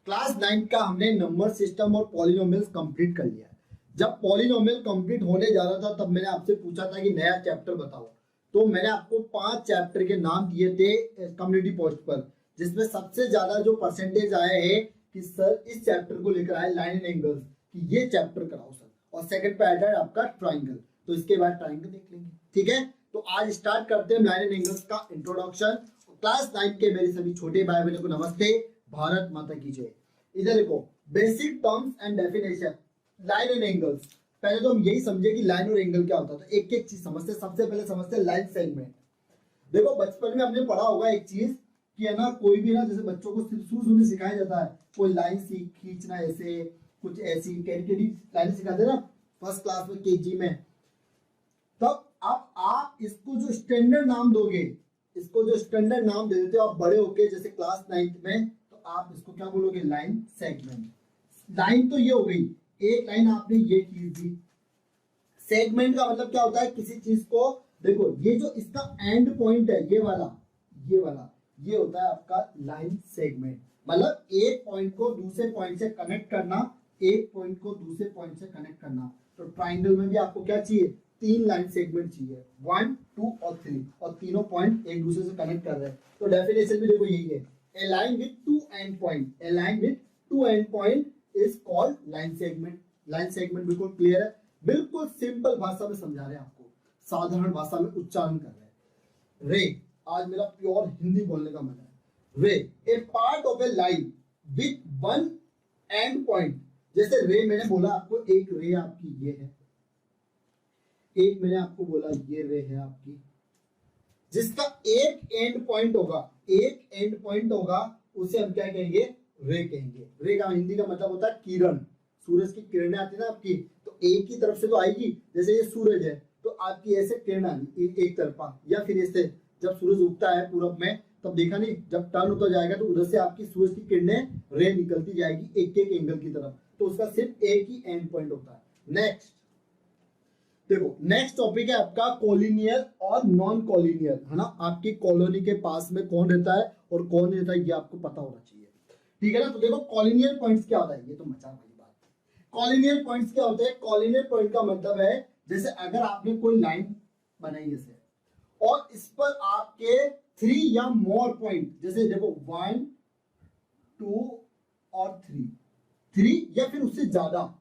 Class 9 का हमने number system और पॉलिनोमियल्स कंप्लीट कर लिया है। जब पॉलिनोमियल कंप्लीट होने जा रहा था तब मैंने आपसे पूछा था कि नया चैप्टर बताओ, तो मैंने आपको 5 चैप्टर के नाम दिए थे कम्युनिटी पोस्ट पर, जिसमें सबसे ज्यादा जो परसेंटेज आए हैं कि सर इस चैप्टर को लेकर आए लाइन एंड एंगल्स, कि ये चैप्टर कराओ सर, और सेकंड पे आया है आपका ट्राइंगल, तो इसके बाद ट्राइंगल देख लेंगे। ठीक है, तो आज स्टार्ट करते हैं लाइन एंड एंगल्स का इंट्रोडक्शन। क्लास 9 के मेरे सभी छोटे भाई बहनों को नमस्ते, भारत माता की जय। इधर देखो, basic terms and definition line and angles. पहले तो हम यही समझे कि लाइन और एंगल क्या होता है, तो एक एक चीज समझते। सबसे पहले समझते लाइन सेगमेंट। देखो बचपन में हमने पढ़ा होगा एक चीज कि है ना, कोई भी ना, जैसे बच्चों को शुरू में सिखाया जाता है कोई लाइन खींचना, ऐसे कुछ ऐसी टेढ़ी लाइन सिखाते हैं ना फर्स्ट क्लास में, केजी में। तब अब आप इसको जो स्टैंडर्ड नाम दोगे, इसको जो स्टैंडर्ड नाम दे देते हो आप बड़े होके, जैसे क्लास 9th में, तो आप इसको क्या बोलोगे, लाइन सेगमेंट। लाइन तो ये हो गई, एक लाइन आपने ये खींच दी। सेगमेंट का मतलब क्या होता है, किसी चीज को, देखो ये जो इसका एंड पॉइंट है, ये वाला ये होता है आपका लाइन सेगमेंट। मतलब एक पॉइंट को दूसरे पॉइंट से कनेक्ट करना, एक पॉइंट को दूसरे पॉइंट से कनेक्ट करना। तो ट्राइंगल में भी आपको क्या चाहिए, 3 लाइन सेगमेंट चाहिए, 1, 2 और 3, और तीनों पॉइंट एक दूसरे से कनेक्ट कर रहे हैं। तो डेफिनेशन भी देखो यही है, a line with 2 end point, a line with 2 end point is called line segment. Line segment बिल्कुल क्लियर है, बिल्कुल सिंपल भाषा में समझा रहे हैं आपको, साधारण भाषा में उच्चारण कर रहे हैं। रे, आज मेरा प्योर हिंदी बोलने का मन है। Ray, a part of a line with 1 end point. जैसे रे मैंने बोला आपको, एक रे आपकी ये है, एक मैंने आपको बोला ये रे है आपकी, जिसका एक एंड पॉइंट होगा, उसे हम क्या कहेंगे, रे कहेंगे। रे का हिंदी का मतलब होता है किरण। सूरज की किरणें आती है ना आपकी, तो एक ही तरफ से तो आएगी। जैसे ये सूरज है तो आपकी ऐसे किरण आनी एक तरफा, या फिर ऐसे जब सूरज उगता है पूरब में, तब देखा नहीं, जब टर्न होता जाएगा तो उधर से आपकी सूरज की किरणें रे निकलती जाएगी एक एक एंगल की तरफ, तो उसका सिर्फ एक ही एंड पॉइंट होता है। नेक्स्ट देखो, नेक्स्ट टॉपिक है आपका कॉलिनियल और नॉन कॉलिनियल, है ना। आपकी कॉलोनी के पास में कौन रहता है और कौन रहता है, ये आपको पता होना चाहिए। ठीक है ना। तो देखो कॉलिनियल पॉइंट्स क्या होता है, ये तो मजा वाली बात है। कॉलिनियल पॉइंट्स क्या होते हैं, कॉलिनियल पॉइंट का मतलब है, जैसे अगर आपने कोई लाइन बनाई जैसे, और इस पर आपके 3 या मोर पॉइंट, जैसे देखो 1, 2 और 3 या फिर उससे ज्यादा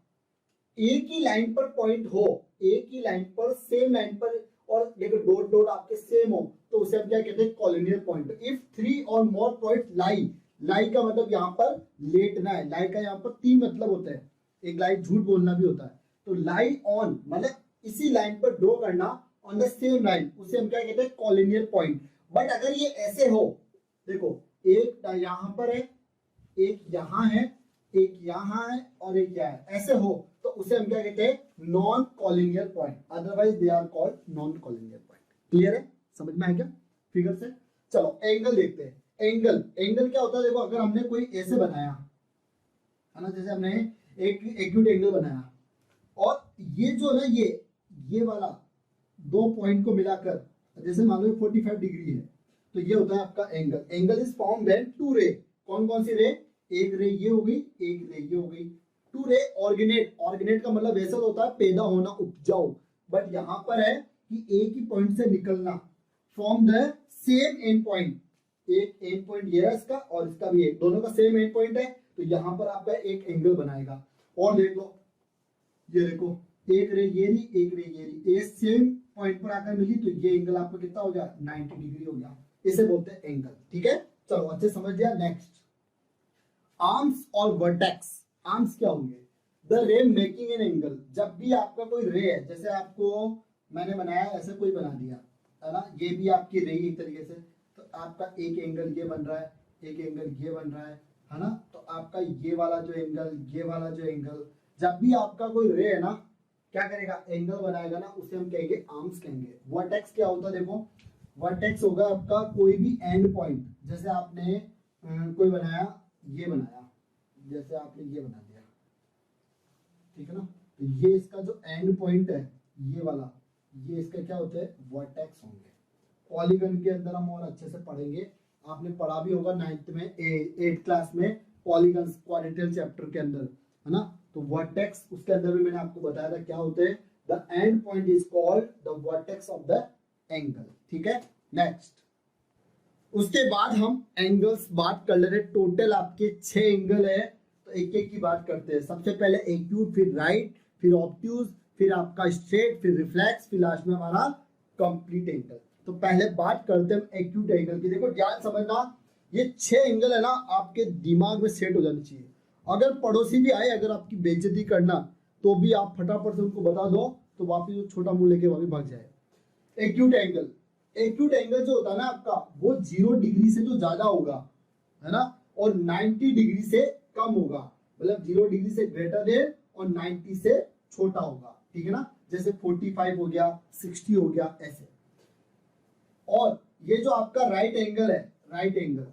एक ही लाइन पर पॉइंट हो, एक ही लाइन पर, सेम लाइन पर, और देखो डॉट डॉट आपके सेम हो, तो उसे हम क्या कहते हैं, कॉलिनियल पॉइंट। इफ 3 और मोर पॉइंट लाई का मतलब यहाँ पर लेटना है। लाई का यहाँ पर 3 मतलब होता है, एक लाई झूठ बोलना भी होता है। तो लाई ऑन मतलब इसी लाइन पर ड्रॉ करना, ऑन द सेम लाइन, उसे हम क्या कहते हैं, कॉलिनियल पॉइंट। बट अगर ये ऐसे हो, देखो एक यहाँ पर है, एक यहाँ है, एक यहाँ है और एक यहाँ है, ऐसे हो तो उसे हम क्या कहते हैं, non collinear point. Otherwise they are called non collinear point. Clear है, समझ में आया क्या फिगर से। चलो एंगल देखते हैं। एंगल क्या होता है, देखो अगर हमने कोई ऐसे बनाया है ना, जैसे हमने एक एक्यूट एंगल बनाया, और ये जो है ये वाला 2 पॉइंट को मिलाकर, जैसे मान लो 45 डिग्री है, तो ये होता है आपका angle. Angle is form when 2 रे, कौन से रे, एक रे ये हो गई, एक रे ये हो गई, 2 रे ऑर्गेनेट का मतलब वैसा होता है पैदा होना, उपजाऊ। बट यहाँ पर है कि एक ही पॉइंट से निकलना, from the same and point. एक एंड पॉइंट ये है इसका, और इसका भी एक, दोनों का सेम एंड पॉइंट है, तो यहाँ पर आपका एक एंगल बनाएगा। और देख लो, ये देखो एक रे ये रही, एक रे ये रही, ये सेम पॉइंट पर आकर मिली, तो ये एंगल आपका कितना हो गया, 90 डिग्री हो गया। इसे बोलते हैं एंगल। ठीक है, चलो अच्छे समझ लिया। नेक्स्ट, आर्म्स और वर्टेक्स। आर्म्स क्या होंगे, द रे मेकिंग एन एंगल। जब भी आपका कोई रे है, जैसे आपको मैंने बनाया ऐसे कोई बना दिया है ना, ये भी आपकी रे एक तरीके से, तो आपका एक एंगल ये बन रहा है, एक एंगल ये बन रहा है ना। तो आपका ये वाला जो एंगल, ये वाला जो एंगल, जब भी आपका कोई रे है ना, क्या करेगा, एंगल बनाएगा ना, उसे हम कहेंगे आर्म्स कहेंगे। वर्टेक्स क्या होता है, देखो वर्टेक्स होगा आपका कोई भी एंड पॉइंट। जैसे आपने कोई बनाया, ये बनाया, जैसे आपने ये बना दिया, ठीक है ना, तो ये इसका जो एंड पॉइंट है, ये वाला, ये इसका क्या होता है, वर्टेक्स होंगे। पॉलीगन के अंदर हम और अच्छे से पढ़ेंगे, आपने पढ़ा भी होगा 9th में, 8th क्लास में पॉलीगन्स क्वाड्रेटल चैप्टर के अंदर, है ना। तो वर्टेक्स उसके अंदर भी मैंने आपको बताया था क्या होते हैं, the end point is called the vertex of the angle, ठीक है। नेक्स्ट, उसके बाद हम एंगल्स बात कर ले रहे, टोटल आपके 6 एंगल है, तो एक एक की बात करते हैं। सबसे पहले एक्यूट, फिर राइट, फिर ऑब्ट्यूज, फिर आपका स्ट्रेट, फिर रिफ्लेक्स, फिर लास्ट में हमारा कंप्लीट एंगल। तो पहले बात करते हैं एक्यूट एंगल की। देखो ध्यान समझना, ये 6 एंगल है ना, आपके दिमाग में सेट हो जानी चाहिए। अगर पड़ोसी भी आए अगर आपकी बेइज्जती करना, तो भी आप फटाफट से उनको बता दो, तो वापिस वो छोटा मुंह लेके वापिस भाग जाए। एक्यूट एंगल, एक्यूट एंगल जो होता है ना आपका, वो 0 डिग्री से तो ज्यादा होगा, है ना, और 90 डिग्री से कम होगा। मतलब 0 डिग्री से ग्रेटर देन और 90 से छोटा होगा, ठीक है ना। जैसे 45 हो गया, 60 हो गया, ऐसे। और ये जो आपका राइट एंगल है, राइट एंगल,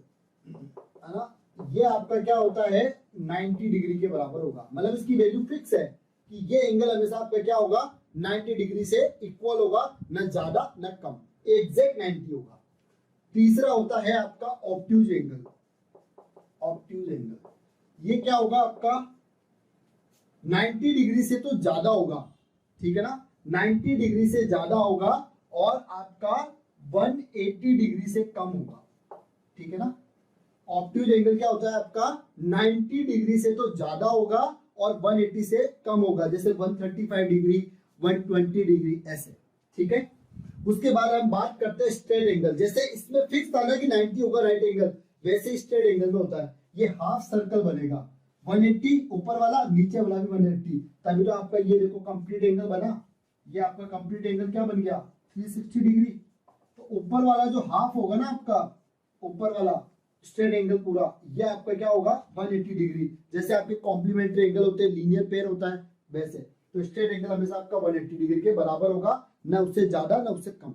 है ना, ये आपका क्या होता है 90 डिग्री के बराबर होगा। मतलब इसकी वैल्यू फिक्स है कि ये एंगल हमेशा आपका क्या होगा 90 डिग्री से इक्वल होगा, न ज्यादा न कम, एग्जैक्ट 90 होगा। तीसरा होता है आपका ऑब्ट्यूज एंगल। ऑब्ट्यूज एंगल ये क्या होगा आपका 90 डिग्री से तो ज्यादा होगा, ठीक है ना, 90 डिग्री से ज्यादा होगा और आपका 180 डिग्री से कम होगा, ठीक है ना। ऑब्ट्यूज एंगल क्या होता है आपका 90 डिग्री से तो ज्यादा होगा और 180 से कम होगा, जैसे 135 डिग्री, 120 डिग्री, ऐसे, ठीक है। उसके बाद हम बात करते हैं स्ट्रेट एंगल। जैसे इसमें फिक्स था ना कि 90 होगा राइट एंगल, वैसे स्ट्रेट एंगल में होता है ये हाफ सर्कल बनेगा, 180 ऊपर वाला, नीचे वाला भी 180, तभी तो आपका ये देखो कंप्लीट एंगल बना। ये आपका कंप्लीट एंगल क्या बन गया 360 डिग्री। तो ऊपर वाला जो हाफ होगा ना आपका, ऊपर वाला स्ट्रेट एंगल पूरा, ये आपका क्या होगा 180 डिग्री। जैसे आपके कॉम्प्लीमेंट्री एंगल होते हैं, लीनियर पेयर होता है, वैसे। तो स्ट्रेट एंगल हमेशा आपका 180 डिग्री के बराबर होगा, ना उससे ज्यादा ना उससे कम।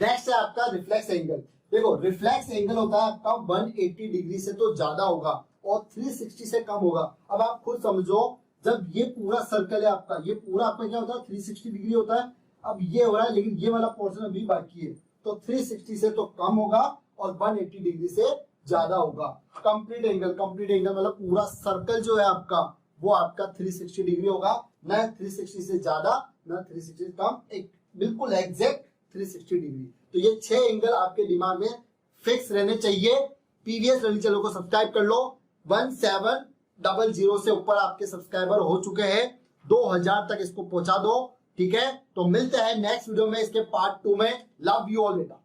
नेक्स्ट है आपका रिफ्लेक्स एंगल। देखो रिफ्लेक्स एंगल होता है आपका 180 डिग्री से तो ज्यादा होगा और 360 से कम होगा। अब आप खुद समझो, जब ये पूरा सर्कल है आपका, ये पूरा आपका क्या होता है 360 डिग्री होता है। अब ये हो रहा है, लेकिन ये वाला पोर्शन अभी बाकी है, तो 360 से तो कम होगा और 180 डिग्री से ज्यादा होगा। कंप्लीट एंगल, कंप्लीट एंगल मतलब पूरा सर्कल जो है आपका, वो आपका 360 डिग्री होगा, ना 360 से ज्यादा ना 360 से कम, एक बिल्कुल एग्जैक्ट 360 डिग्री। तो ये 6 एंगल आपके दिमाग में फिक्स रहने चाहिए। पीवीएस लर्निंग चैनल को सब्सक्राइब कर लो। 1700 से ऊपर आपके सब्सक्राइबर हो चुके हैं, 2000 तक इसको पहुंचा दो, ठीक है। तो मिलते हैं नेक्स्ट वीडियो में इसके पार्ट 2 में। लव यू ऑल बेटा।